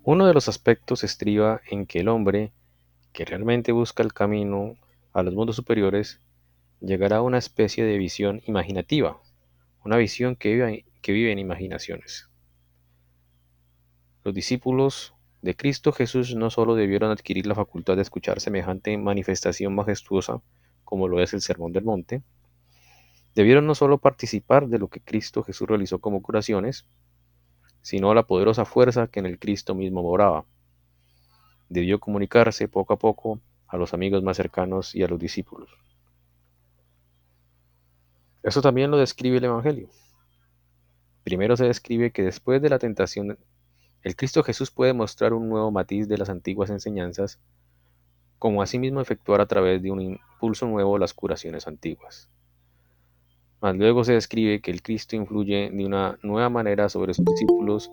Uno de los aspectos estriba en que el hombre, que realmente busca el camino a los mundos superiores, llegará a una especie de visión imaginativa, una visión que vive en imaginaciones. Los discípulos de Cristo Jesús no solo debieron adquirir la facultad de escuchar semejante manifestación majestuosa como lo es el Sermón del Monte, debieron no solo participar de lo que Cristo Jesús realizó como curaciones, sino la poderosa fuerza que en el Cristo mismo moraba. Debió comunicarse poco a poco a los amigos más cercanos y a los discípulos. Eso también lo describe el Evangelio. Primero se describe que después de la tentación, el Cristo Jesús puede mostrar un nuevo matiz de las antiguas enseñanzas, como asimismo efectuar a través de un impulso nuevo las curaciones antiguas. Mas luego se describe que el Cristo influye de una nueva manera sobre sus discípulos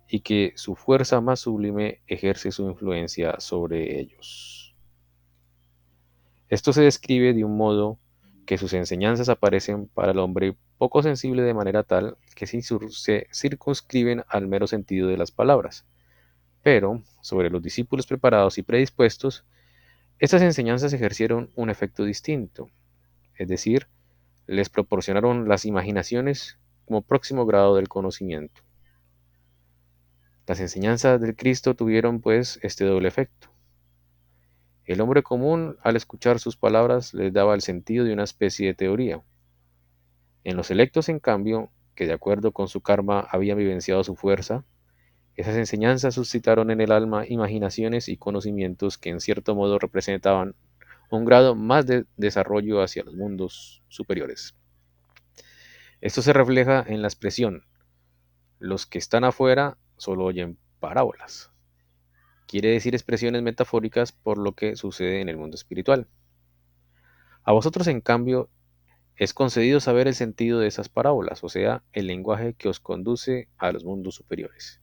y que su fuerza más sublime ejerce su influencia sobre ellos. Esto se describe de un modo que sus enseñanzas aparecen para el hombre poco sensible de manera tal que se circunscriben al mero sentido de las palabras. Pero, sobre los discípulos preparados y predispuestos, estas enseñanzas ejercieron un efecto distinto, es decir, les proporcionaron las imaginaciones como próximo grado del conocimiento. Las enseñanzas del Cristo tuvieron, pues, este doble efecto. El hombre común, al escuchar sus palabras, les daba el sentido de una especie de teoría. En los electos, en cambio, que de acuerdo con su karma habían vivenciado su fuerza, esas enseñanzas suscitaron en el alma imaginaciones y conocimientos que en cierto modo representaban un grado más de desarrollo hacia los mundos superiores. Esto se refleja en la expresión: los que están afuera solo oyen parábolas. Quiere decir expresiones metafóricas por lo que sucede en el mundo espiritual. A vosotros, en cambio, es concedido saber el sentido de esas parábolas, o sea, el lenguaje que os conduce a los mundos superiores.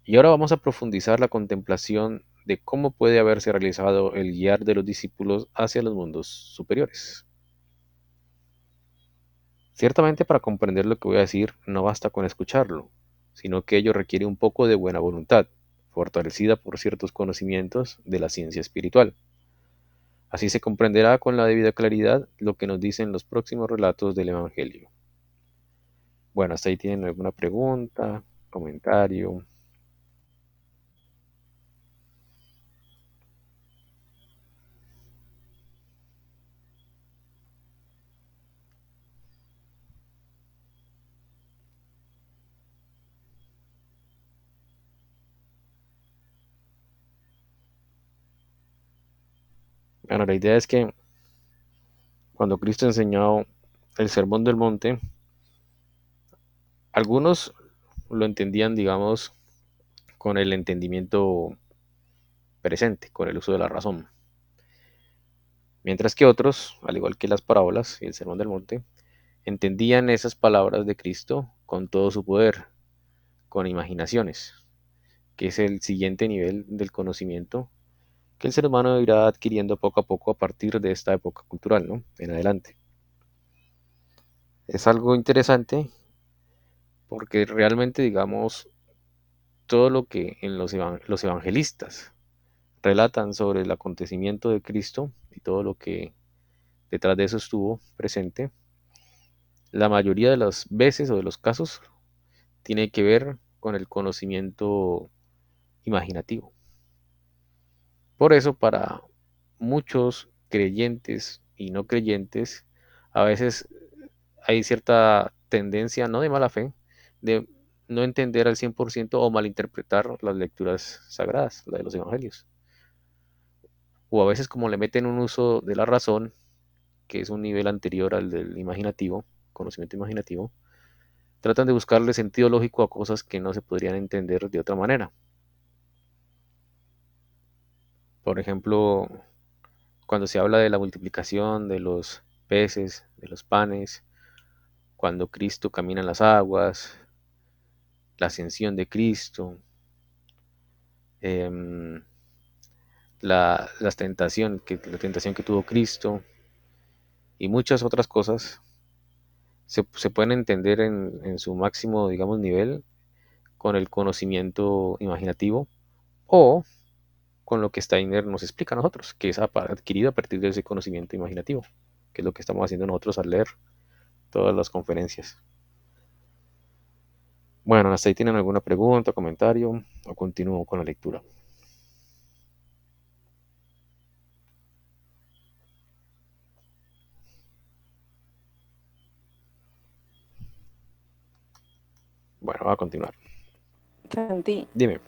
Y ahora vamos a profundizar la contemplación de cómo puede haberse realizado el guiar de los discípulos hacia los mundos superiores. Ciertamente, para comprender lo que voy a decir no basta con escucharlo, sino que ello requiere un poco de buena voluntad, fortalecida por ciertos conocimientos de la ciencia espiritual. Así se comprenderá con la debida claridad lo que nos dicen los próximos relatos del Evangelio. Bueno, hasta ahí tienen alguna pregunta, comentario. Bueno, la idea es que cuando Cristo enseñó el Sermón del Monte, algunos lo entendían, digamos, con el entendimiento presente, con el uso de la razón. Mientras que otros, al igual que las parábolas y el Sermón del Monte, entendían esas palabras de Cristo con todo su poder, con imaginaciones, que es el siguiente nivel del conocimiento que el ser humano irá adquiriendo poco a poco a partir de esta época cultural, ¿no? En adelante. Es algo interesante porque realmente, digamos, todo lo que en los evangelistas relatan sobre el acontecimiento de Cristo y todo lo que detrás de eso estuvo presente, la mayoría de las veces o de los casos tiene que ver con el conocimiento imaginativo. Por eso, para muchos creyentes y no creyentes, a veces hay cierta tendencia, no de mala fe, de no entender al 100% o malinterpretar las lecturas sagradas, la de los evangelios. O a veces como le meten un uso de la razón, que es un nivel anterior al del imaginativo, conocimiento imaginativo, tratan de buscarle sentido lógico a cosas que no se podrían entender de otra manera. Por ejemplo, cuando se habla de la multiplicación de los peces, de los panes, cuando Cristo camina en las aguas, la ascensión de Cristo, em, la tentación que tuvo Cristo y muchas otras cosas se pueden entender en su máximo, digamos, nivel con el conocimiento imaginativo o con lo que Steiner nos explica a nosotros, que es adquirido a partir de ese conocimiento imaginativo, que es lo que estamos haciendo nosotros al leer todas las conferencias. Bueno, ¿hasta ahí tienen alguna pregunta, comentario o continúo con la lectura? Bueno, va a continuar. Santi, Dime.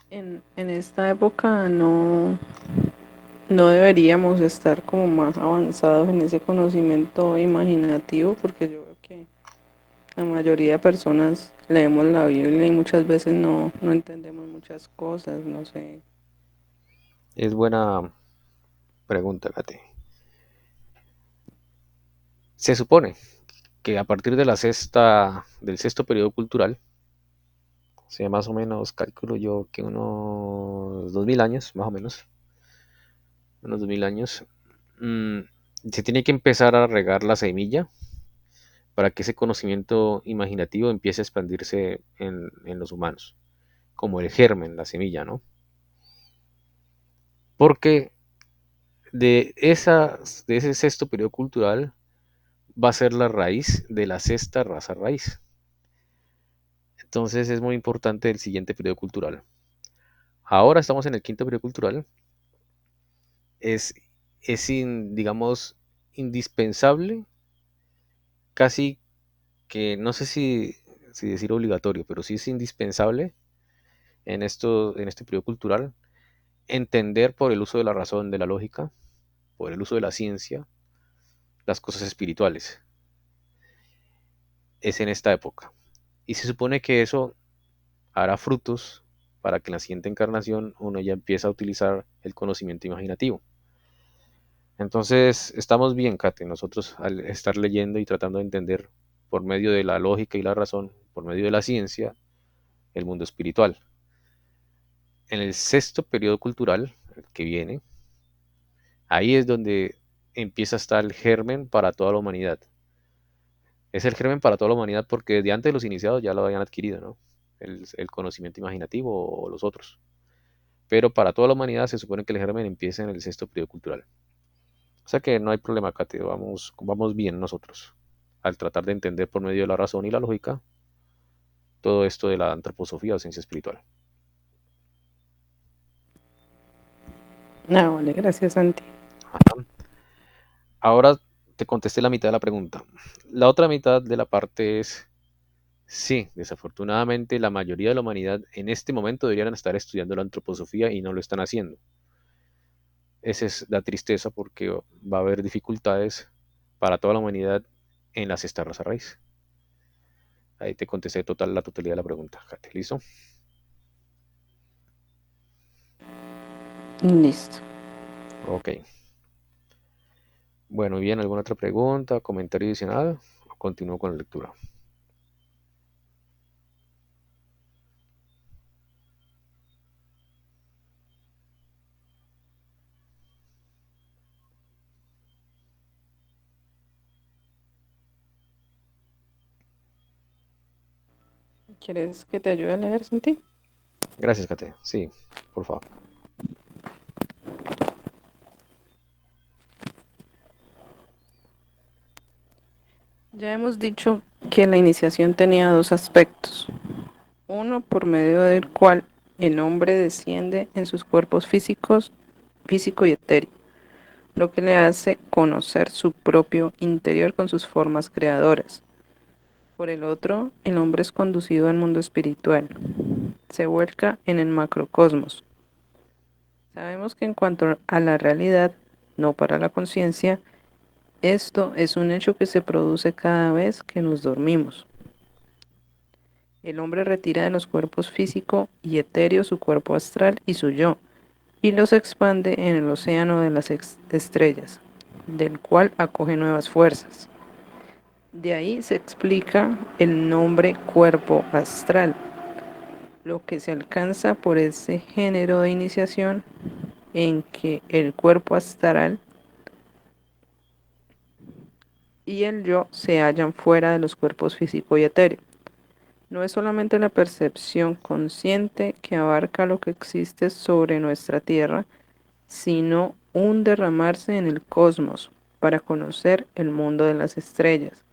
en esta época no deberíamos estar como más avanzados en ese conocimiento imaginativo, porque yo veo que la mayoría de personas leemos la Biblia y muchas veces no entendemos muchas cosas, no sé. Es buena pregunta, Kate. Se supone que a partir de del sexto periodo cultural, o sea, más o menos, calculo yo que unos 2000 años, más o menos, unos 2000 años, mmm, se tiene que empezar a regar la semilla para que ese conocimiento imaginativo empiece a expandirse en los humanos, como el germen, la semilla, ¿no? Porque de ese sexto periodo cultural va a ser la raíz de la sexta raza raíz. Entonces es muy importante el siguiente periodo cultural. Ahora estamos en el quinto periodo cultural. Es, digamos, indispensable, casi que no sé si decir obligatorio, pero sí es indispensable en este periodo cultural entender por el uso de la razón, de la lógica, por el uso de la ciencia, las cosas espirituales. Es en esta época. Y se supone que eso hará frutos para que en la siguiente encarnación uno ya empiece a utilizar el conocimiento imaginativo. Entonces, estamos bien, Kate, nosotros al estar leyendo y tratando de entender por medio de la lógica y la razón, por medio de la ciencia, el mundo espiritual. En el sexto periodo cultural, el que viene, ahí es donde empieza a estar el germen para toda la humanidad. Es el germen para toda la humanidad porque desde antes de los iniciados ya lo habían adquirido, ¿no? El conocimiento imaginativo o los otros. Pero para toda la humanidad se supone que el germen empieza en el sexto periodo cultural. O sea que no hay problema, Kate, vamos bien nosotros al tratar de entender por medio de la razón y la lógica todo esto de la antroposofía o ciencia espiritual. Ah, vale, gracias, Santi. Ajá. Ahora te contesté la mitad de la pregunta. La otra mitad de la parte es, sí, desafortunadamente la mayoría de la humanidad en este momento deberían estar estudiando la antroposofía y no lo están haciendo. Esa es la tristeza porque va a haber dificultades para toda la humanidad en la sexta raza raíz. Ahí te contesté la totalidad de la pregunta, Kate. ¿Listo? Listo. Ok. Bueno, bien, ¿alguna otra pregunta, comentario adicional? O continúo con la lectura. ¿Quieres que te ayude a leer, Santi? Gracias, Kate. Sí, por favor. Ya hemos dicho que la iniciación tenía dos aspectos. Uno por medio del cual el hombre desciende en sus cuerpos físicos, físico y etéreo, lo que le hace conocer su propio interior con sus formas creadoras. Por el otro, el hombre es conducido al mundo espiritual, se vuelca en el macrocosmos. Sabemos que en cuanto a la realidad, no para la conciencia, esto es un hecho que se produce cada vez que nos dormimos. El hombre retira de los cuerpos físico y etéreo su cuerpo astral y su yo, y los expande en el océano de las estrellas, del cual acoge nuevas fuerzas. De ahí se explica el nombre cuerpo astral, lo que se alcanza por ese género de iniciación en que el cuerpo astral y el yo se hallan fuera de los cuerpos físico y etéreo. No es solamente la percepción consciente que abarca lo que existe sobre nuestra Tierra, sino un derramarse en el cosmos para conocer el mundo de las estrellas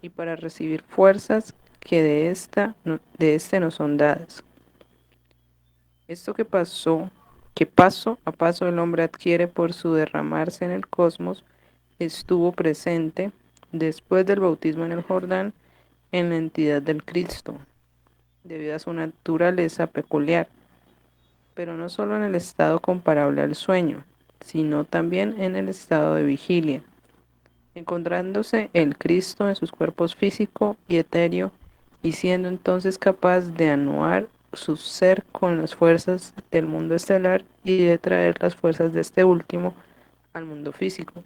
y para recibir fuerzas que de este no son dadas. Esto que paso a paso el hombre adquiere por su derramarse en el cosmos, estuvo presente después del bautismo en el Jordán en la entidad del Cristo, debido a su naturaleza peculiar, pero no solo en el estado comparable al sueño, sino también en el estado de vigilia, encontrándose el Cristo en sus cuerpos físico y etéreo, y siendo entonces capaz de anuar su ser con las fuerzas del mundo estelar y de traer las fuerzas de este último al mundo físico.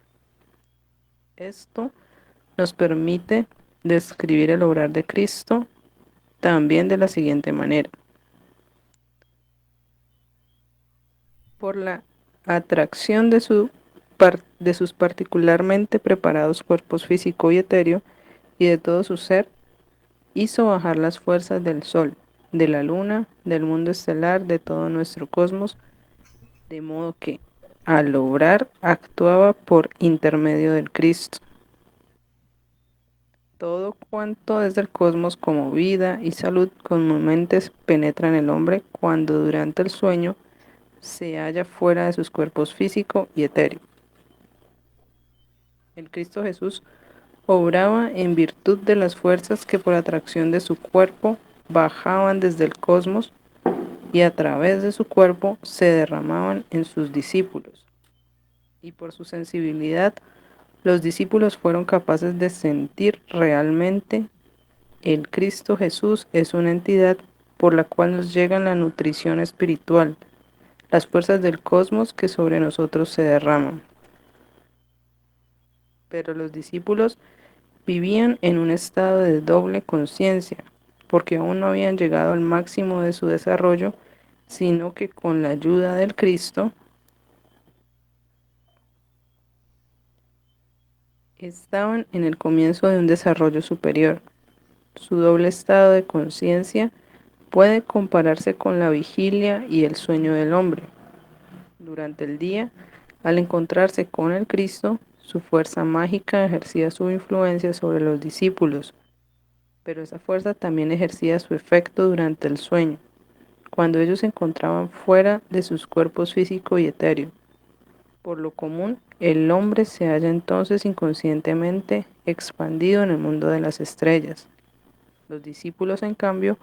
Esto nos permite describir el obrar de Cristo también de la siguiente manera. Por la atracción de sus particularmente preparados cuerpos físico y etéreo y de todo su ser, hizo bajar las fuerzas del Sol, de la Luna, del mundo estelar, de todo nuestro cosmos, de modo que, al obrar, actuaba por intermedio del Cristo. Todo cuanto es del cosmos como vida y salud comúnmente penetra en el hombre cuando durante el sueño se halla fuera de sus cuerpos físico y etéreo. El Cristo Jesús obraba en virtud de las fuerzas que por atracción de su cuerpo bajaban desde el cosmos y a través de su cuerpo se derramaban en sus discípulos. Y por su sensibilidad, los discípulos fueron capaces de sentir realmente el Cristo Jesús es una entidad por la cual nos llega la nutrición espiritual, las fuerzas del cosmos que sobre nosotros se derraman. Pero los discípulos vivían en un estado de doble conciencia, porque aún no habían llegado al máximo de su desarrollo, sino que con la ayuda del Cristo estaban en el comienzo de un desarrollo superior. Su doble estado de conciencia puede compararse con la vigilia y el sueño del hombre. Durante el día, al encontrarse con el Cristo, su fuerza mágica ejercía su influencia sobre los discípulos, pero esa fuerza también ejercía su efecto durante el sueño, cuando ellos se encontraban fuera de sus cuerpos físico y etéreo. Por lo común, el hombre se halla entonces inconscientemente expandido en el mundo de las estrellas. Los discípulos, en cambio,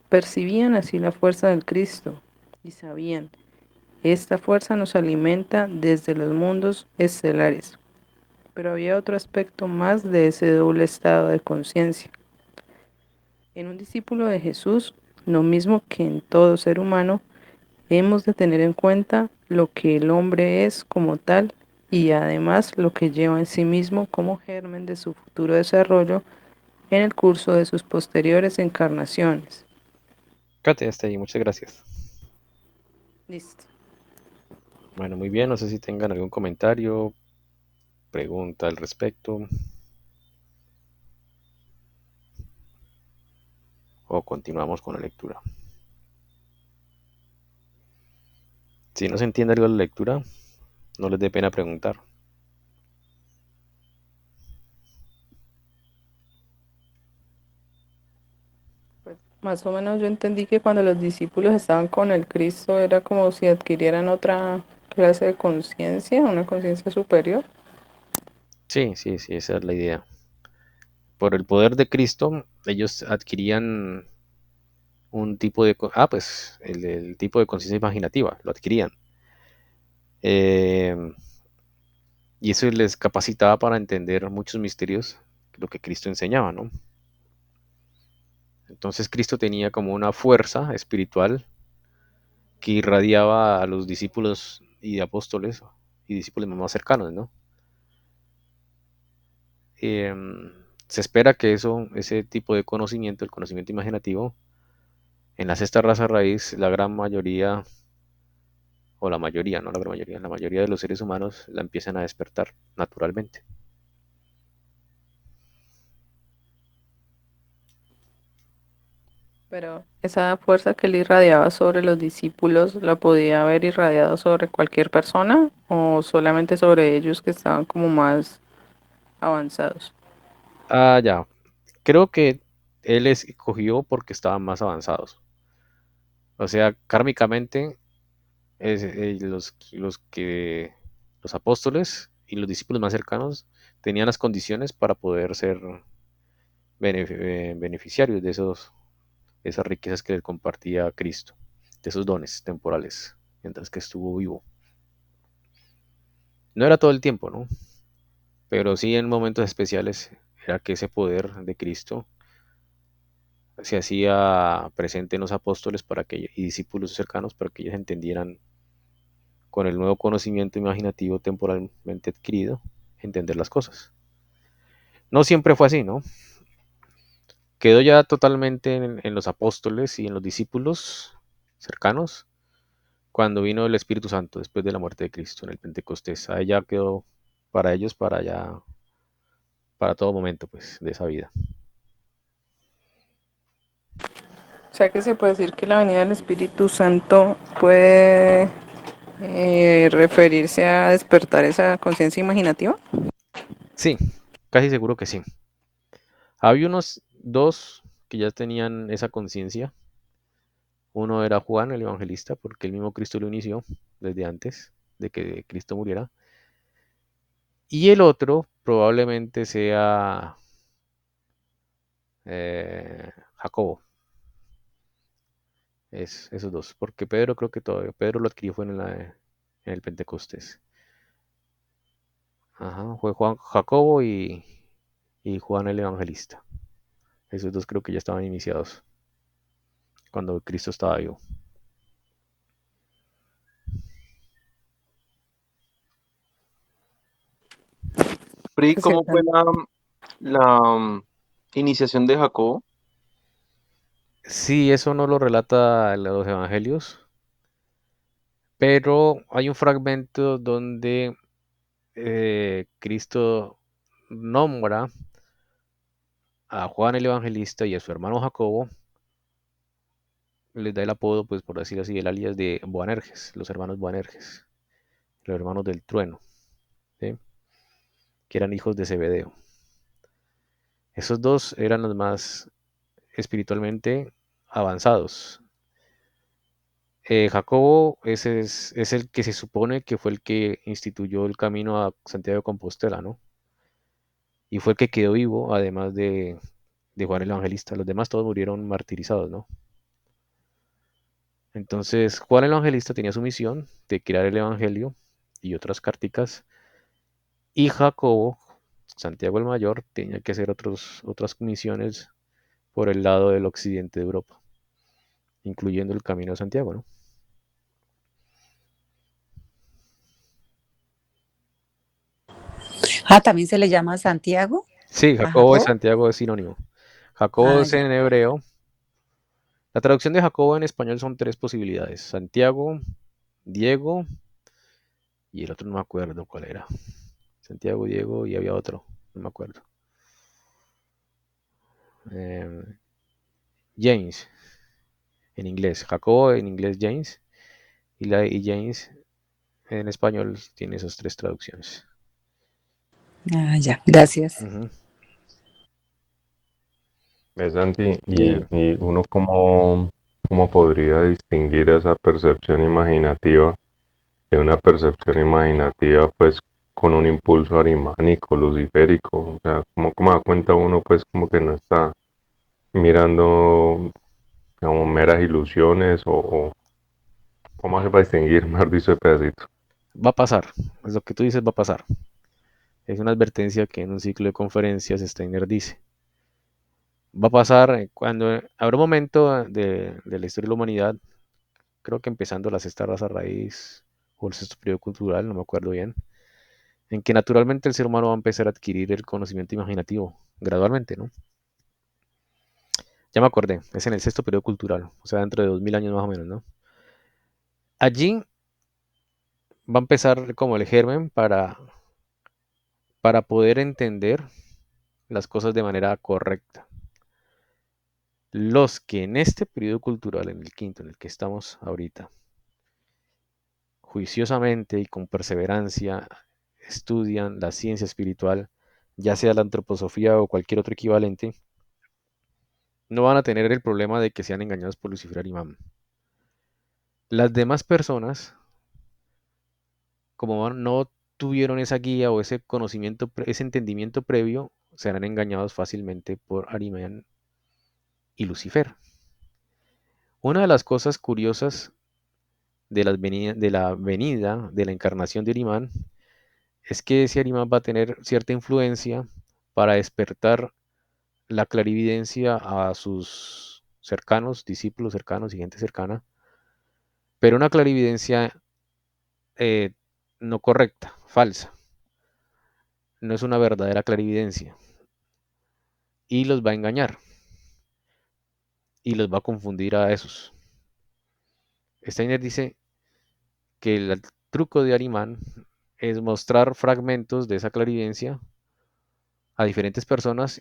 percibían así la fuerza del Cristo y sabían, esta fuerza nos alimenta desde los mundos estelares. Pero había otro aspecto más de ese doble estado de conciencia. En un discípulo de Jesús, lo mismo que en todo ser humano, hemos de tener en cuenta lo que el hombre es como tal y además lo que lleva en sí mismo como germen de su futuro desarrollo en el curso de sus posteriores encarnaciones. Kate, hasta ahí, muchas gracias. Listo. Bueno, muy bien, no sé si tengan algún comentario, pregunta al respecto o continuamos con la lectura. Si no se entiende algo de la lectura, no les dé pena preguntar. Pues, más o menos yo entendí que cuando los discípulos estaban con el Cristo era como si adquirieran otra clase de conciencia, una conciencia superior. Sí, sí, sí, esa es la idea. Por el poder de Cristo, ellos adquirían un tipo de... pues el tipo de conciencia imaginativa, lo adquirían. Eh, y eso les capacitaba para entender muchos misterios, lo que Cristo enseñaba, ¿no? Entonces Cristo tenía como una fuerza espiritual que irradiaba a los discípulos y apóstoles y discípulos más cercanos, ¿no? Eh, Se espera que ese tipo de conocimiento, el conocimiento imaginativo, en la sexta raza raíz, la gran mayoría, o la mayoría, no la gran mayoría, la mayoría de los seres humanos la empiezan a despertar naturalmente. Pero esa fuerza que él irradiaba sobre los discípulos, ¿la podía haber irradiado sobre cualquier persona o solamente sobre ellos que estaban como más avanzados? Ah, ya. Creo que él escogió porque estaban más avanzados. O sea, kármicamente, los apóstoles y los discípulos más cercanos tenían las condiciones para poder ser beneficiarios de esas riquezas que les compartía Cristo, de esos dones temporales, mientras que estuvo vivo. No era todo el tiempo, ¿no? Pero sí en momentos especiales era que ese poder de Cristo se hacía presente en los apóstoles y discípulos cercanos para que ellos entendieran con el nuevo conocimiento imaginativo temporalmente adquirido, entender las cosas. No siempre fue así, ¿no? Quedó ya totalmente en los apóstoles y en los discípulos cercanos cuando vino el Espíritu Santo después de la muerte de Cristo en el Pentecostés. Ahí ya quedó para ellos, para allá, para todo momento, pues, de esa vida. O sea que se puede decir que la venida del Espíritu Santo puede referirse a despertar esa conciencia imaginativa. Sí, casi seguro que sí. Había unos dos que ya tenían esa conciencia. Uno era Juan el Evangelista, porque el mismo Cristo lo inició desde antes de que Cristo muriera. Y el otro probablemente sea Jacobo. Esos dos. Porque Pedro creo que todavía. Pedro lo adquirió fue en el Pentecostés. Ajá, fue Juan Jacobo y Juan el Evangelista. Esos dos creo que ya estaban iniciados cuando Cristo estaba vivo. Pri, ¿cómo fue Interesante. la iniciación de Jacobo? Sí, eso no lo relata los evangelios, pero hay un fragmento donde Cristo nombra a Juan el Evangelista y a su hermano Jacobo, les da el apodo, pues por decirlo así, el alias de Boanerges, los hermanos Boanerges, los hermanos del trueno, ¿sí? Que eran hijos de Zebedeo. Esos dos eran los más espiritualmente avanzados. Jacobo es el que se supone que fue el que instituyó el camino a Santiago de Compostela, ¿no? Y fue el que quedó vivo, además de Juan el Evangelista. Los demás todos murieron martirizados, ¿no? Entonces, Juan el Evangelista tenía su misión de crear el Evangelio y otras cárticas, y Jacobo, Santiago el Mayor, tenía que hacer otras misiones por el lado del occidente de Europa, incluyendo el Camino de Santiago, ¿no? Ah, también se le llama Santiago Sí, a Jacobo y Jacob. Santiago es sinónimo. Jacobo Ah, es ya. en hebreo. La traducción de Jacobo en español son tres posibilidades: Santiago, Diego y el otro no me acuerdo cuál era. Santiago, Diego y había otro, no me acuerdo. Eh, James en inglés, Jacobo en inglés James y James en español tiene esas tres traducciones. Ah, ya. Gracias. Ujú. Es Santi, Y y uno cómo podría distinguir esa percepción imaginativa de una percepción imaginativa pues con un impulso arimánico, luciférico, o sea, cómo da cuenta uno pues como que no está mirando como meras ilusiones o cómo se va a distinguir, mejor dicho, ese pedacito. va a pasar, es lo que tú dices, va a pasar. Es una advertencia que en un ciclo de conferencias Steiner dice. Va a pasar cuando habrá un momento de la historia de la humanidad, creo que empezando la sexta raza raíz o el sexto periodo cultural, no me acuerdo bien, en que naturalmente el ser humano va a empezar a adquirir el conocimiento imaginativo gradualmente, ¿no? Ya me acordé, es en el sexto periodo cultural, o sea, dentro de 2000 años más o menos, ¿no? Allí va a empezar como el germen para poder entender las cosas de manera correcta. Los que en este periodo cultural, en el quinto, en el que estamos ahorita, juiciosamente y con perseverancia estudian la ciencia espiritual, ya sea la antroposofía o cualquier otro equivalente, no van a tener el problema de que sean engañados por Lucifer Arimán. Las demás personas, como no tuvieron esa guía o ese conocimiento, ese entendimiento previo, serán engañados fácilmente por Arimán y Lucifer. Una de las cosas curiosas de la venida, de la encarnación de Arimán, es que ese Arimán va a tener cierta influencia para despertar la clarividencia a sus cercanos, discípulos cercanos y gente cercana, pero una clarividencia eh, no correcta, falsa. No es una verdadera clarividencia y los va a engañar y los va a confundir a esos. Steiner dice que el truco de Arimán es mostrar fragmentos de esa clarividencia a diferentes personas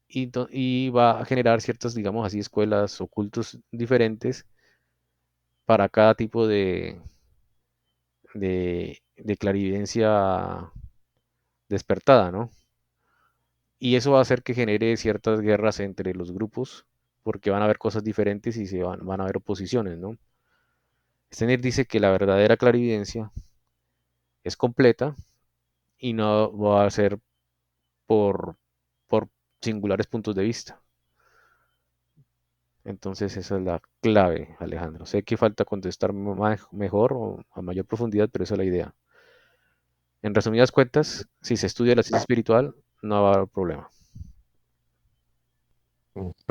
y va a generar ciertas, digamos así, escuelas ocultos diferentes para cada tipo de clarividencia despertada, ¿no? Y eso va a hacer que genere ciertas guerras entre los grupos, porque van a haber cosas diferentes y van a haber oposiciones, ¿no? Steiner dice que la verdadera clarividencia es completa y no va a ser por singulares puntos de vista. Entonces esa es la clave, Alejandro. Sé que falta contestar mejor o a mayor profundidad, pero esa es la idea. En resumidas cuentas, si se estudia la ciencia espiritual, no va a haber problema.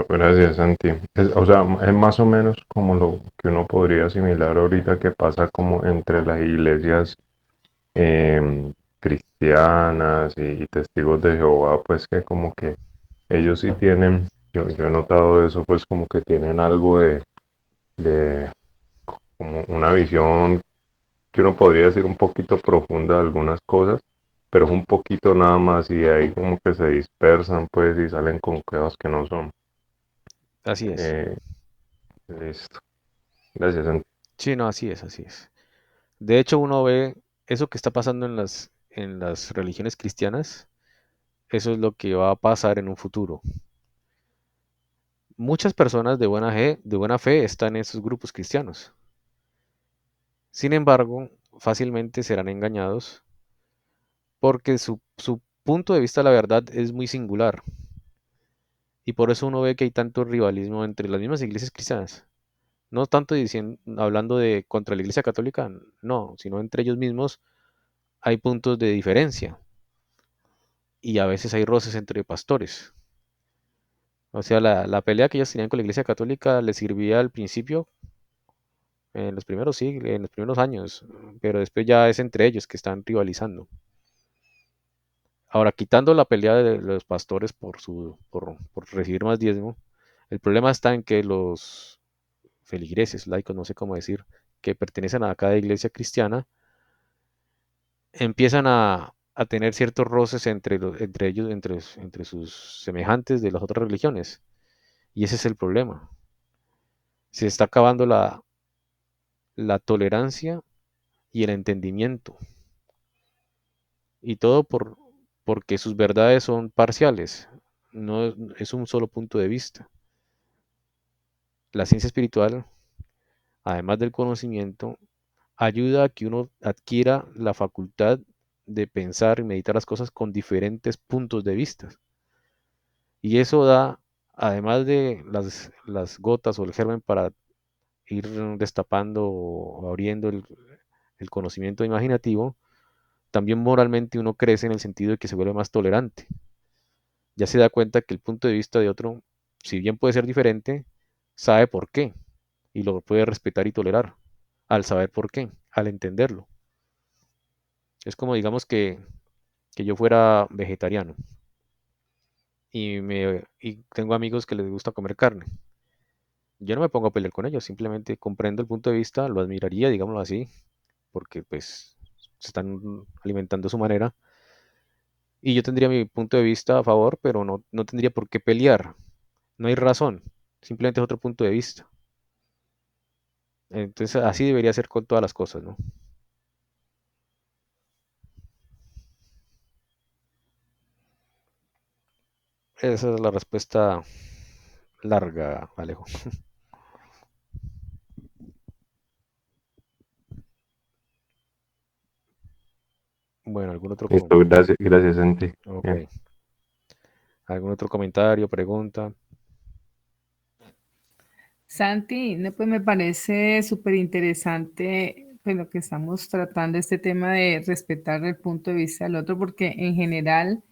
Gracias, Santi. O sea, es más o menos como lo que uno podría asimilar ahorita que pasa como entre las iglesias cristianas y testigos de Jehová, pues que como que ellos sí tienen, yo he notado eso, pues como que tienen algo de como una visión que uno podría decir un poquito profunda de algunas cosas, pero es un poquito nada más y de ahí como que se dispersan pues y salen con cosas que no son. Así es. Eh, Listo. Gracias, Santi. Sí, no, así es, así es. De hecho, uno ve eso que está pasando en las religiones cristianas, eso es lo que va a pasar en un futuro. Muchas personas de buena fe están en esos grupos cristianos. Sin embargo, fácilmente serán engañados porque su punto de vista de la verdad es muy singular. Y por eso uno ve que hay tanto rivalismo entre las mismas iglesias cristianas. No tanto hablando de contra la iglesia católica, no, sino entre ellos mismos hay puntos de diferencia y a veces hay roces entre pastores. O sea, la pelea que ellos tenían con la iglesia católica les servía al principio, en los primeros siglos, en los primeros años, pero después ya es entre ellos que están rivalizando. Ahora, quitando la pelea de los pastores por recibir más diezmo, el problema está en que los feligreses, laicos, no sé cómo decir, que pertenecen a cada iglesia cristiana, empiezan a tener ciertos roces entre ellos, entre sus semejantes de las otras religiones. Y ese es el problema. Se está acabando la tolerancia y el entendimiento. Y todo porque sus verdades son parciales. No es un solo punto de vista. La ciencia espiritual, además del conocimiento, ayuda a que uno adquiera la facultad de pensar y meditar las cosas con diferentes puntos de vista. Y eso da, además de las gotas o el germen para ir destapando o abriendo el conocimiento imaginativo, también moralmente uno crece en el sentido de que se vuelve más tolerante. Ya se da cuenta que el punto de vista de otro, si bien puede ser diferente, sabe por qué y lo puede respetar y tolerar al saber por qué, al entenderlo. Es como digamos que yo fuera vegetariano y tengo amigos que les gusta comer carne. Yo no me pongo a pelear con ellos, simplemente comprendo el punto de vista, lo admiraría, digámoslo así, porque pues se están alimentando a su manera. Y yo tendría mi punto de vista a favor, pero no tendría por qué pelear. No hay razón, simplemente es otro punto de vista. Entonces así debería ser con todas las cosas, ¿no? Esa es la respuesta larga, Alejo. Bueno, ¿algún otro, Listo, gracias, Santi. ok. Bien. ¿Algún otro comentario, pregunta? Santi, no, pues me parece súper interesante pues, lo que estamos tratando, este tema de respetar el punto de vista del otro, porque en general,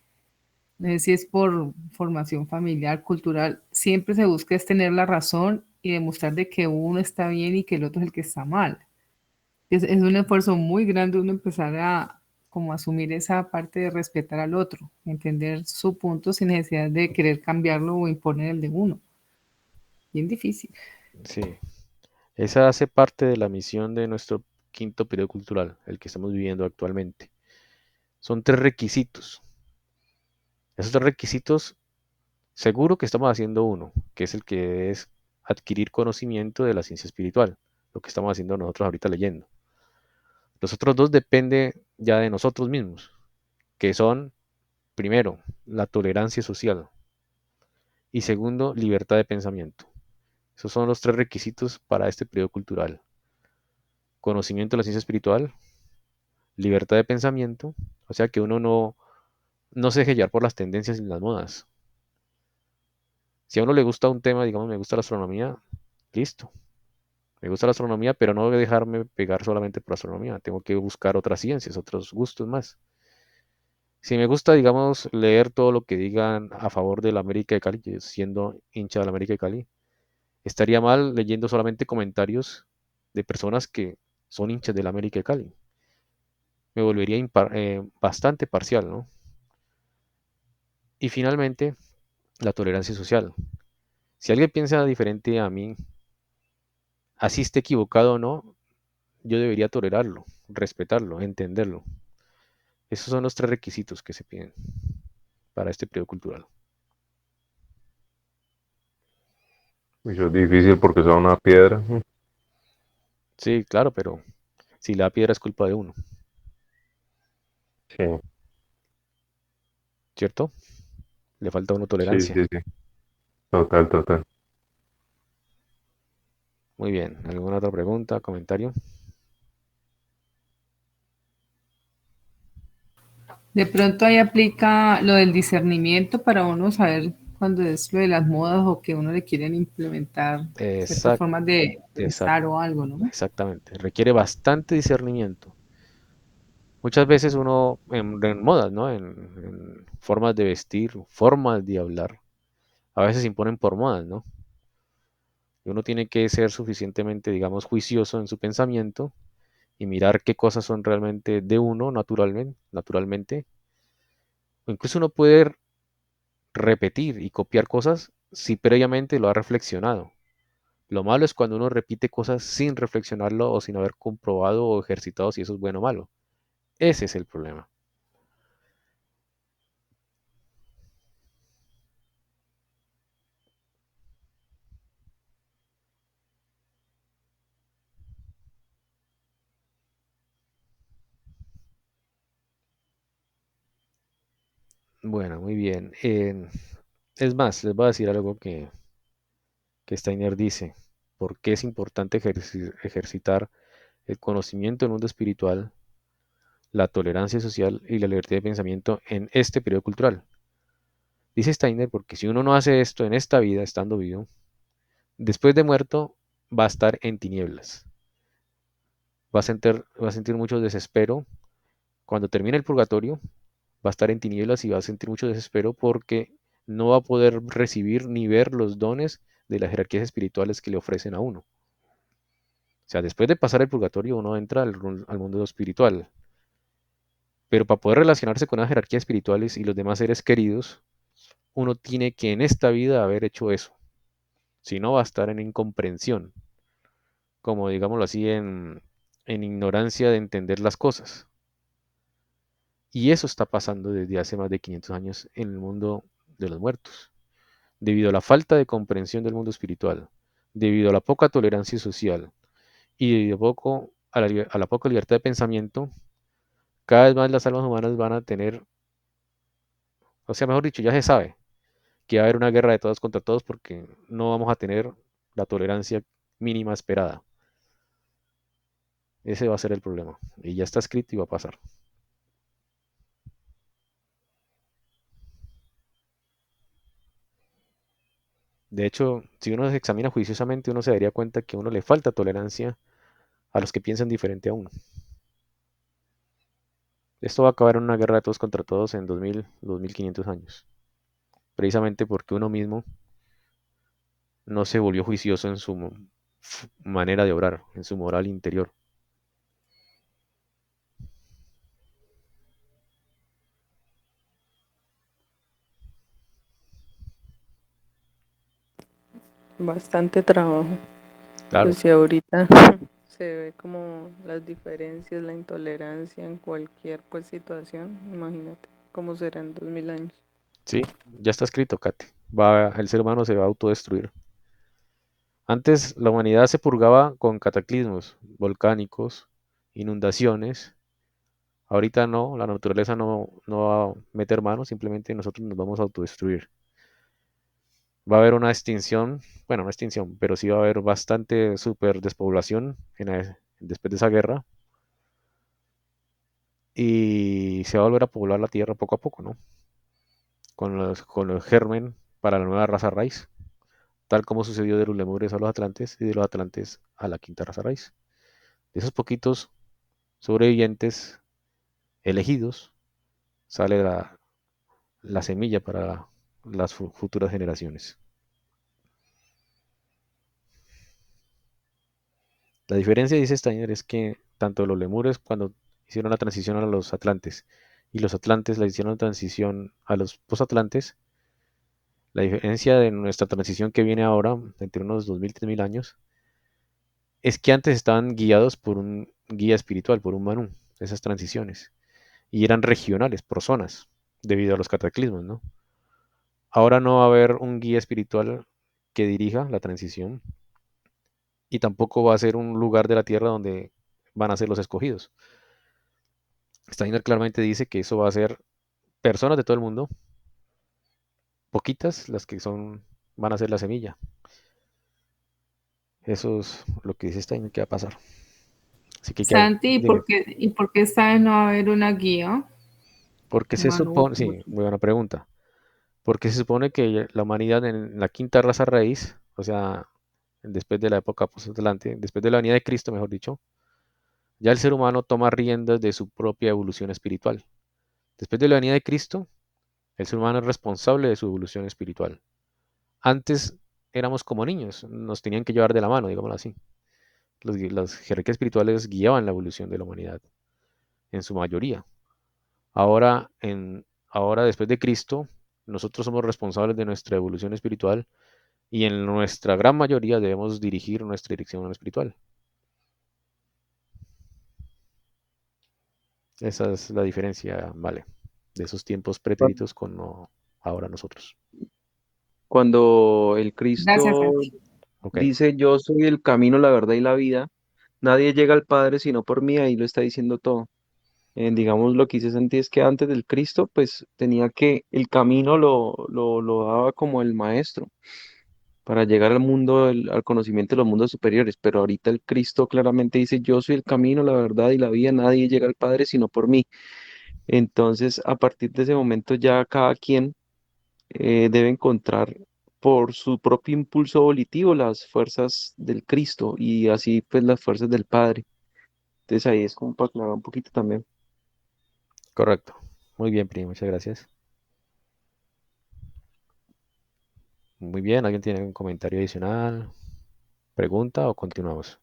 no sé si es por formación familiar, cultural, siempre se busca es tener la razón y demostrar de que uno está bien y que el otro es el que está mal. Es un esfuerzo muy grande uno empezar a como asumir esa parte de respetar al otro, entender su punto sin necesidad de querer cambiarlo o imponer el de uno. Bien difícil. Sí, esa hace parte de la misión de nuestro quinto periodo cultural, el que estamos viviendo actualmente. Son 3 requisitos. Esos 3 requisitos, seguro que estamos haciendo uno, que es el que es adquirir conocimiento de la ciencia espiritual, lo que estamos haciendo nosotros ahorita leyendo. Los otros 2 dependen ya de nosotros mismos, que son, primero, la tolerancia social y segundo, libertad de pensamiento. Esos son los 3 requisitos para este periodo cultural. Conocimiento de la ciencia espiritual, libertad de pensamiento, o sea que uno no se deje llevar por las tendencias y las modas. Si a uno le gusta un tema, digamos, me gusta la astronomía, listo. Me gusta la astronomía, pero no voy a dejarme pegar solamente por astronomía. Tengo que buscar otras ciencias, otros gustos más. Si me gusta, digamos, leer todo lo que digan a favor de la América de Cali, yo siendo hincha de la América de Cali, estaría mal leyendo solamente comentarios de personas que son hinchas de la América de Cali. Me volvería bastante parcial, ¿no? Y finalmente, la tolerancia social. Si alguien piensa diferente a mí, así esté equivocado o no, yo debería tolerarlo, respetarlo, entenderlo. Esos son los 3 requisitos que se piden para este periodo cultural. Eso es difícil porque es una piedra. Sí, claro, pero si la piedra es culpa de uno, Sí, ¿cierto? Le falta a uno sí, tolerancia. sí, sí. Total, total. Muy bien, ¿alguna otra pregunta, comentario? De pronto ahí aplica lo del discernimiento para uno saber cuándo es lo de las modas o que uno le quieren implementar ciertas Exact, formas de exact, pensar o algo, ¿no? exactamente. Requiere bastante discernimiento. Muchas veces uno en modas, ¿no? En formas de vestir, formas de hablar, a veces se imponen por modas, ¿no? Y uno tiene que ser suficientemente, digamos, juicioso en su pensamiento y mirar qué cosas son realmente de uno naturalmente. O incluso uno puede repetir y copiar cosas si previamente lo ha reflexionado. Lo malo es cuando uno repite cosas sin reflexionarlo o sin haber comprobado o ejercitado si eso es bueno o malo. Ese es el problema. Bueno, muy bien. Es más, les voy a decir algo que Steiner dice. ¿Por qué es importante ejercitar el conocimiento del mundo espiritual, la tolerancia social y la libertad de pensamiento en este periodo cultural? Dice Steiner porque si uno no hace esto en esta vida, estando vivo, después de muerto va a estar en tinieblas. Va a sentir mucho desespero. Cuando termine el purgatorio, va a estar en tinieblas y va a sentir mucho desespero porque no va a poder recibir ni ver los dones de las jerarquías espirituales que le ofrecen a uno. O sea, después de pasar el purgatorio, uno entra al mundo espiritual. Pero para poder relacionarse con las jerarquías espirituales y los demás seres queridos, uno tiene que en esta vida haber hecho eso. Si no, va a estar en incomprensión, como digámoslo así, en ignorancia de entender las cosas. Y eso está pasando desde hace más de 500 años en el mundo de los muertos. debido a la falta de comprensión del mundo espiritual, debido a la poca tolerancia social y debido a la poca libertad de pensamiento, cada vez más las almas humanas van a tener, o sea, mejor dicho, ya se sabe que va a haber una guerra de todos contra todos porque no vamos a tener la tolerancia mínima esperada. Ese va a ser el problema. Y ya está escrito y va a pasar. De hecho, si uno se examina juiciosamente, uno se daría cuenta que a uno le falta tolerancia a los que piensan diferente a uno. Esto va a acabar en una guerra de todos contra todos en 2000, 2500 años. Precisamente porque uno mismo no se volvió juicioso en su manera de obrar, en su moral interior. Bastante trabajo. Claro, Pues si ahorita se ve como las diferencias, la intolerancia en cualquier pues situación, imagínate cómo será en 2000 años. sí, ya está escrito, Kate. El ser humano se va a autodestruir. Antes la humanidad se purgaba con cataclismos volcánicos, inundaciones. Ahorita no, la naturaleza no va a meter mano, simplemente nosotros nos vamos a autodestruir. Va a haber una extinción, bueno, no extinción, pero sí va a haber bastante super despoblación después de esa guerra y se va a volver a poblar la Tierra poco a poco, ¿no? Con el germen para la nueva raza raíz, tal como sucedió de los lemures a los atlantes y de los atlantes a la quinta raza raíz. De esos poquitos sobrevivientes elegidos sale la semilla para las futuras generaciones. La diferencia, dice Steiner, es que tanto los lemures cuando hicieron la transición a los atlantes y los atlantes la hicieron la transición a los posatlantes, la diferencia de nuestra transición que viene ahora, entre unos 2000, 3000 años, es que antes estaban guiados por un guía espiritual, por un manú, esas transiciones, y eran regionales, por zonas, debido a los cataclismos, ¿no? Ahora no va a haber un guía espiritual que dirija la transición y tampoco va a ser un lugar de la tierra donde van a ser los escogidos. Steiner claramente dice que eso va a ser personas de todo el mundo, poquitas las que van a ser la semilla. Eso es lo que dice Steiner que va a pasar. Así que Santi, dime, y por qué esta vez no va a haber una guía? porque se Manu, supone, sí, muy buena pregunta, porque se supone que la humanidad en la quinta raza raíz, o sea, después de la época post-atlante, después de la venida de Cristo, mejor dicho, ya el ser humano toma riendas de su propia evolución espiritual. Después de la venida de Cristo, el ser humano es responsable de su evolución espiritual. Antes éramos como niños, nos tenían que llevar de la mano, digámoslo así. Las jerarquías espirituales guiaban la evolución de la humanidad, en su mayoría. Ahora, ahora después de Cristo, nosotros somos responsables de nuestra evolución espiritual y en nuestra gran mayoría debemos dirigir nuestra dirección espiritual. Esa es la diferencia, vale, de esos tiempos pretéritos con ahora nosotros. Cuando el gracias, Cristo Santi. Ok, dice, yo soy el camino, la verdad y la vida, nadie llega al Padre sino por mí, ahí lo está diciendo todo. Digamos, lo que dice Santi es que antes del Cristo, pues tenía que, el camino lo daba como el maestro para llegar al mundo, al conocimiento de los mundos superiores, pero ahorita el Cristo claramente dice, yo soy el camino, la verdad y la vida, nadie llega al Padre sino por mí. Entonces, a partir de ese momento ya cada quien debe encontrar por su propio impulso volitivo las fuerzas del Cristo y así pues las fuerzas del Padre. Entonces ahí es como para aclarar un poquito también. correcto. Muy bien, Pri, muchas gracias. Muy bien, ¿alguien tiene algún comentario adicional, pregunta o continuamos?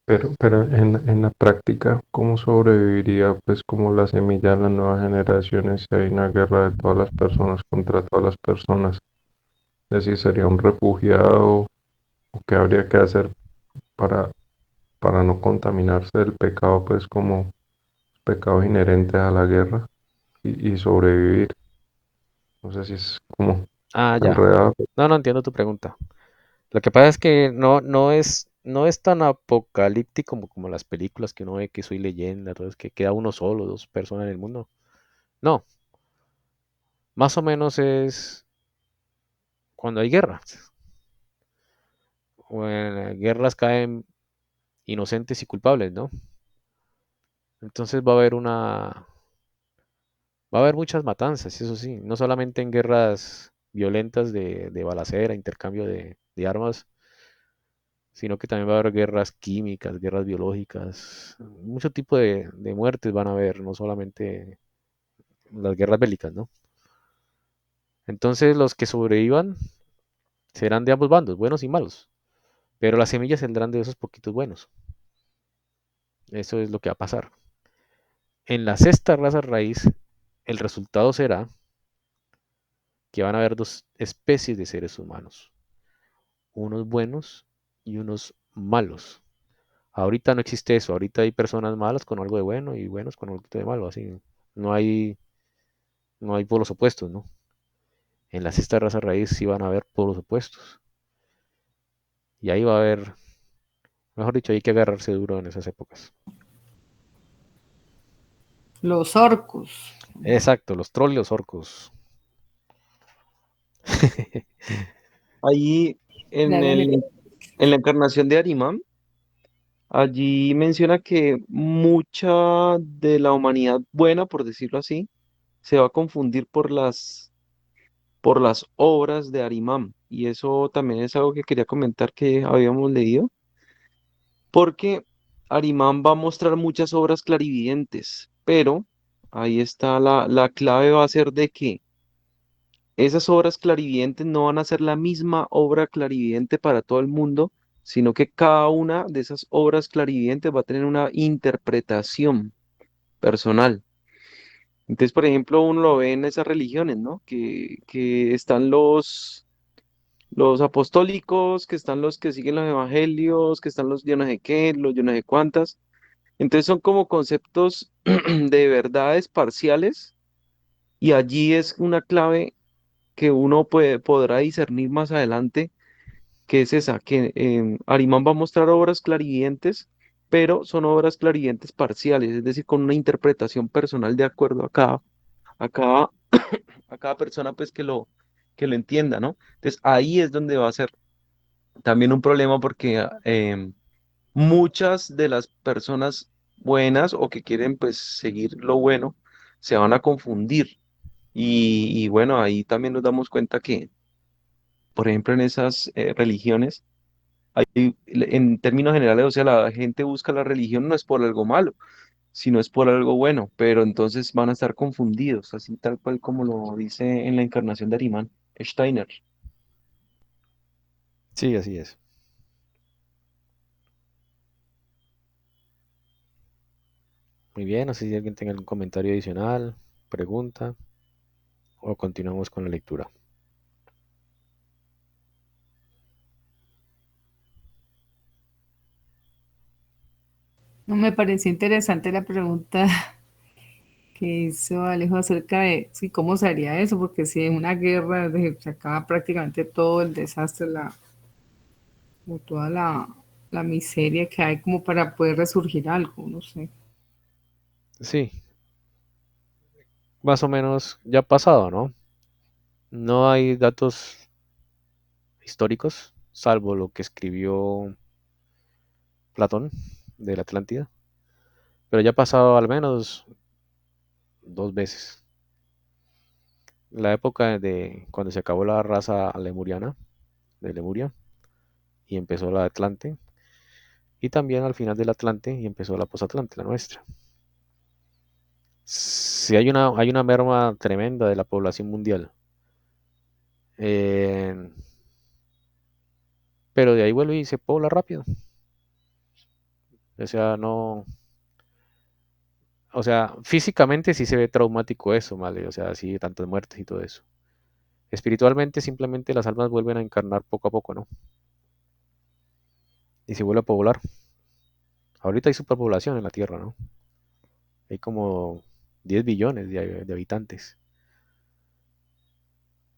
Pero en la práctica, ¿cómo sobreviviría pues como la semilla de las nuevas generaciones si hay una guerra de todas las personas contra todas las personas? Es decir, ¿sería un refugiado o qué habría que hacer para, para no contaminarse del pecado pues como pecados inherentes a la guerra y sobrevivir? No sé si es como Ah, ya. enredado. No, no entiendo tu pregunta. Lo que pasa es que no es tan apocalíptico como las películas que uno ve que soy leyenda, entonces que queda uno solo, dos personas en el mundo. No, más o menos es cuando hay guerras. O en guerras caen inocentes y culpables, ¿no? Entonces va a haber muchas matanzas, eso sí, no solamente en guerras violentas de balacera, intercambio de armas, sino que también va a haber guerras químicas, guerras biológicas, mucho tipo de muertes van a haber, no solamente las guerras bélicas, ¿no? Entonces los que sobrevivan serán de ambos bandos, buenos y malos, pero las semillas saldrán de esos poquitos buenos. Eso es lo que va a pasar. En la sexta raza raíz, el resultado será que van a haber dos especies de seres humanos, unos buenos y unos malos. Ahorita no existe eso, ahorita hay personas malas con algo de bueno y buenos con algo de malo, así. No hay, no hay polos opuestos, ¿no? En la sexta raza raíz sí van a haber polos opuestos. Y ahí va a haber, mejor dicho, hay que agarrarse duro en esas épocas. Los orcos. Exacto, los trolls y los orcos. Ahí en Dale, el, en la encarnación de Arimán, allí menciona que mucha de la humanidad buena, por decirlo así, se va a confundir por las obras de Arimán. Y eso también es algo que quería comentar que habíamos leído, porque Arimán va a mostrar muchas obras clarividentes, pero ahí está la clave va a ser de que esas obras clarividentes no van a ser la misma obra clarividente para todo el mundo, sino que cada una de esas obras clarividentes va a tener una interpretación personal. Entonces, por ejemplo, uno lo ve en esas religiones, ¿no? Que están los apostólicos, que están los que siguen los evangelios, que están los yo no sé qué, los yo no sé cuántas. Entonces son como conceptos de verdades parciales y allí es una clave que uno podrá discernir más adelante, que es esa, que Arimán va a mostrar obras clarividentes, pero son obras clarividentes parciales, es decir, con una interpretación personal de acuerdo a cada, a cada persona pues que lo entienda, ¿no? Entonces ahí es donde va a ser también un problema porque muchas de las personas buenas o que quieren pues seguir lo bueno se van a confundir. Y bueno, ahí también nos damos cuenta que, por ejemplo, en esas religiones, en términos generales, o sea, la gente busca la religión no es por algo malo, sino es por algo bueno, pero entonces van a estar confundidos, así tal cual como lo dice en la encarnación de Arimán, Steiner. Sí, así es. Muy bien, no sé si alguien tenga algún comentario adicional, pregunta, o continuamos con la lectura. no me pareció interesante la pregunta que hizo Alejo acerca de sí, cómo se haría eso, porque si es una guerra, se acaba prácticamente todo el desastre, o toda la miseria que hay como para poder resurgir algo, no sé. Sí, más o menos ya ha pasado, ¿no? No hay datos históricos, salvo lo que escribió Platón de la Atlántida, pero ya ha pasado al menos dos veces. La época de cuando se acabó la raza lemuriana de Lemuria y empezó la Atlante, y también al final del Atlante y empezó la posatlante, la nuestra. Si hay una merma tremenda de la población mundial, eh, pero de ahí vuelve y se pobla rápido. O sea, no, o sea, físicamente sí se ve traumático eso, ¿vale? O sea, sí, tantas muertes y todo eso. Espiritualmente simplemente las almas vuelven a encarnar poco a poco, ¿no? Y se vuelve a poblar. Ahorita hay superpoblación en la Tierra, ¿no? Hay como 10 billones de habitantes.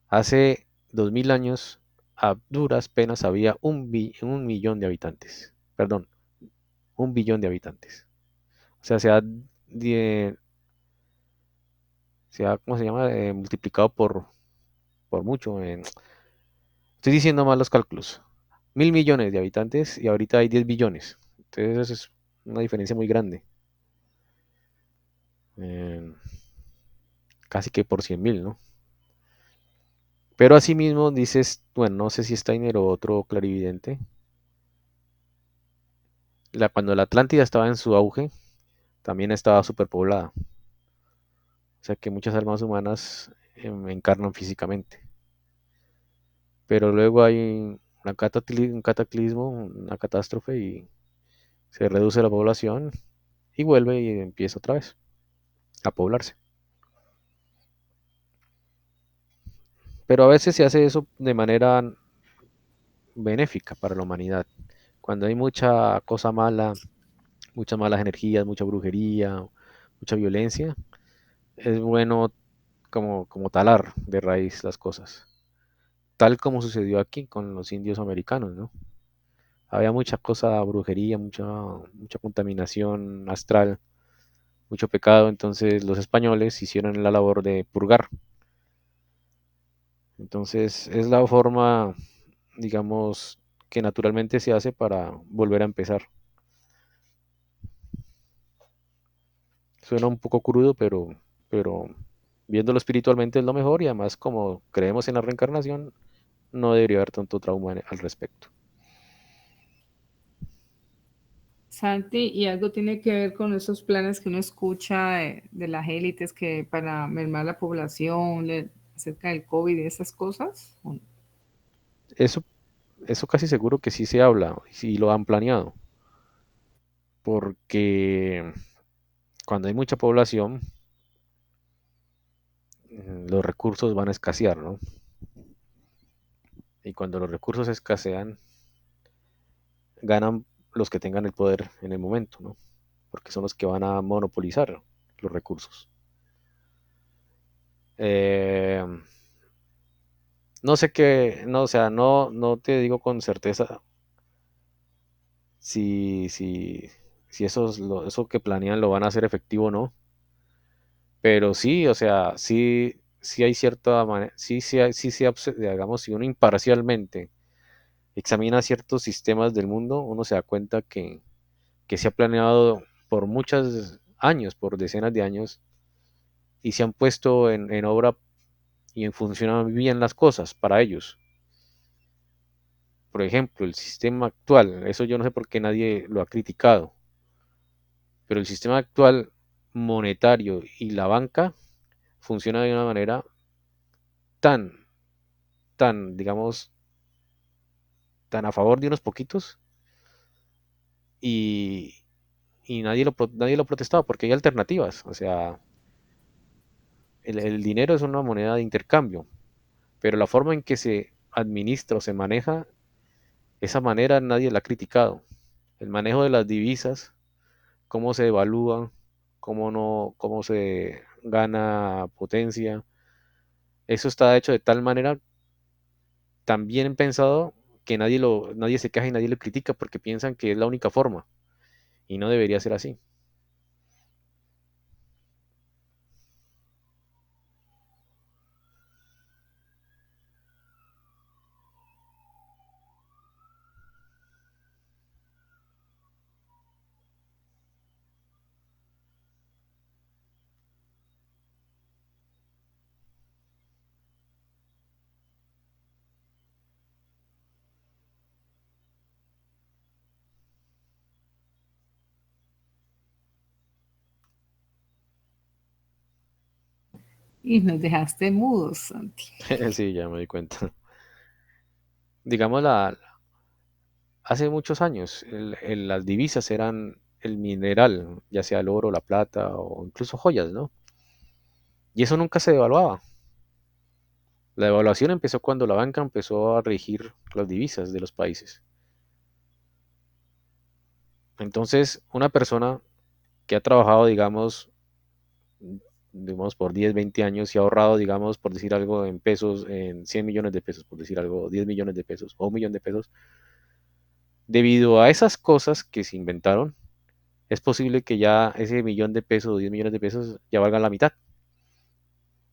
Hace 2000 años, a duras penas había un millón de habitantes. Perdón, 1 billón de habitantes. O sea, ¿cómo se llama? Multiplicado por mucho. Estoy diciendo mal los cálculos. 1.000 millones de habitantes y ahorita hay 10 billones. Entonces eso es una diferencia muy grande. Eh, Casi que por 100.000, ¿no? Pero asimismo dices, bueno, no sé si Steiner o otro clarividente, cuando la Atlántida estaba en su auge, también estaba superpoblada. O sea que muchas almas humanas encarnan físicamente. Pero luego hay un cataclismo, una catástrofe y se reduce la población y vuelve y empieza otra vez a poblarse. Pero a veces se hace eso de manera benéfica para la humanidad. Cuando hay mucha cosa mala, muchas malas energías, mucha brujería, mucha violencia, es bueno como talar de raíz las cosas. Tal como sucedió aquí con los indios americanos, ¿no? Había mucha cosa, brujería, mucha contaminación astral, mucho pecado, entonces los españoles hicieron la labor de purgar. Entonces es la forma, digamos, que naturalmente se hace para volver a empezar. Suena un poco crudo, pero viéndolo espiritualmente es lo mejor y además como creemos en la reencarnación, no debería haber tanto trauma al respecto. Santi, y algo tiene que ver con esos planes que uno escucha de las élites que para mermar la población, acerca del COVID y esas cosas. ¿O no? Eso, eso casi seguro que sí se habla y lo han planeado, porque cuando hay mucha población, los recursos van a escasear, ¿no? Y cuando los recursos escasean, ganan los que tengan el poder en el momento, ¿no? Porque son los que van a monopolizar los recursos. Eh, no sé qué, no, o sea, no te digo con certeza si eso que planean lo van a hacer efectivo o no, pero sí, o sea, sí hay cierta manera, digamos, si uno imparcialmente examina ciertos sistemas del mundo, uno se da cuenta que se ha planeado por muchos años, por decenas de años, y se han puesto en obra y en funcionan bien las cosas para ellos. Por ejemplo, el sistema actual, eso yo no sé por qué nadie lo ha criticado, pero el sistema actual monetario y la banca funciona de una manera tan, digamos, tan a favor de unos poquitos y, y nadie lo protestaba porque hay alternativas. O sea, el dinero es una moneda de intercambio, pero la forma en que se administra o se maneja, esa manera nadie la ha criticado. El manejo de las divisas, cómo se evalúa, cómo no, cómo se gana potencia, eso está hecho de tal manera tan bien pensado que nadie se queja y nadie lo critica porque piensan que es la única forma y no debería ser así. Y nos dejaste mudos, Santi. Sí, ya me di cuenta. Digamos, hace muchos años las divisas eran el mineral, ya sea el oro, la plata o incluso joyas, ¿no? Y eso nunca se devaluaba. La devaluación empezó cuando la banca empezó a regir las divisas de los países. Entonces, una persona que ha trabajado, digamos, digamos, por 10, 20 años y ha ahorrado, digamos, por decir algo en pesos, en 100 millones de pesos, por decir algo, 10 millones de pesos o 1 millón de pesos, debido a esas cosas que se inventaron, es posible que ya ese millón de pesos o 10 millones de pesos ya valgan la mitad,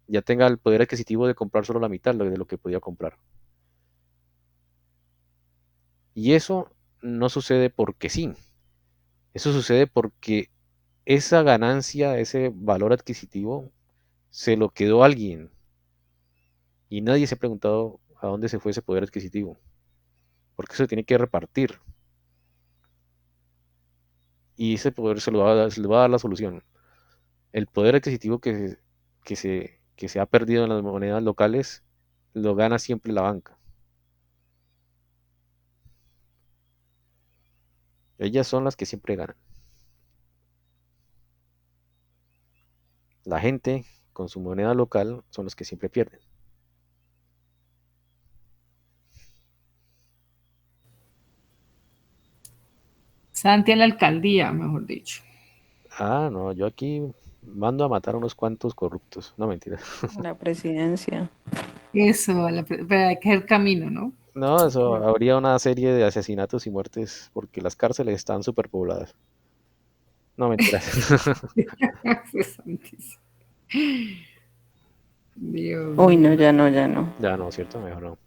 ya tenga el poder adquisitivo de comprar solo la mitad de lo que podía comprar. Y eso no sucede porque sí, eso sucede porque esa ganancia, ese valor adquisitivo, se lo quedó alguien y nadie se ha preguntado a dónde se fue ese poder adquisitivo, porque eso se tiene que repartir y ese poder se le va a dar la solución. El poder adquisitivo que se ha perdido en las monedas locales lo gana siempre la banca. Ellas son las que siempre ganan. La gente con su moneda local son los que siempre pierden. Santi a la alcaldía, mejor dicho. Ah, no, yo aquí mando a matar a unos cuantos corruptos. No, mentira. La presidencia. Eso, pero hay que hacer camino, ¿no? No, eso habría una serie de asesinatos y muertes porque las cárceles están superpobladas. No, mentiras. Santísimo. Dios Uy, no, mío. ya no, ya no. Ya no, ¿cierto? Mejor no.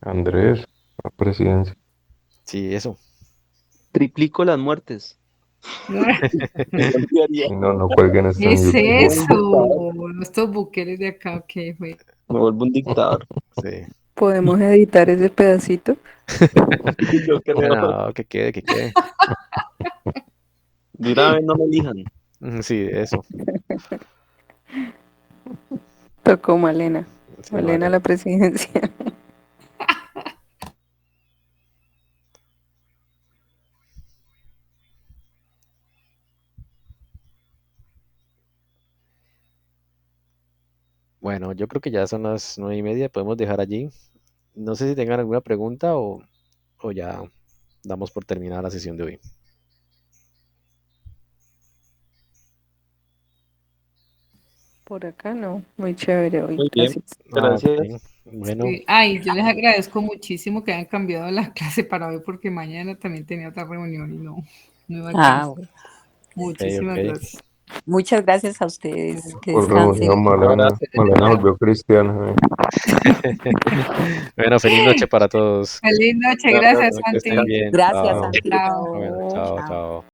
Andrés, la presidencia. Sí, eso. Triplico las muertes. Y no cuelguen esto ¿Qué en es YouTube. eso? Estos buqueros de acá, ¿qué fue? Me vuelvo un dictador. Sí. ¿Podemos editar ese pedacito? Yo creo. No, que quede, que quede. De una vez no me elijan. Sí, eso. Tocó Malena. Sí, Malena a la presidencia. Bueno, yo creo que ya son las 9:30. Podemos dejar allí. No sé si tengan alguna pregunta o ya damos por terminada la sesión de hoy. Por acá no. Muy chévere hoy. Muy bien. Gracias. Gracias. Ok. Bueno, Sí. Ay, yo les agradezco muchísimo que hayan cambiado la clase para hoy porque mañana también tenía otra reunión y no iba a alcanzar. Bueno. Muchísimas ok. gracias. Muchas gracias a ustedes. Que Por descansen. reunión, Malena. Malena volvió cristiana. Bueno, feliz noche para todos. Feliz noche, Gracias. gracias, Que estén Santi. bien. Gracias, Chao. Santiago. Bueno, chao, Chao. chao.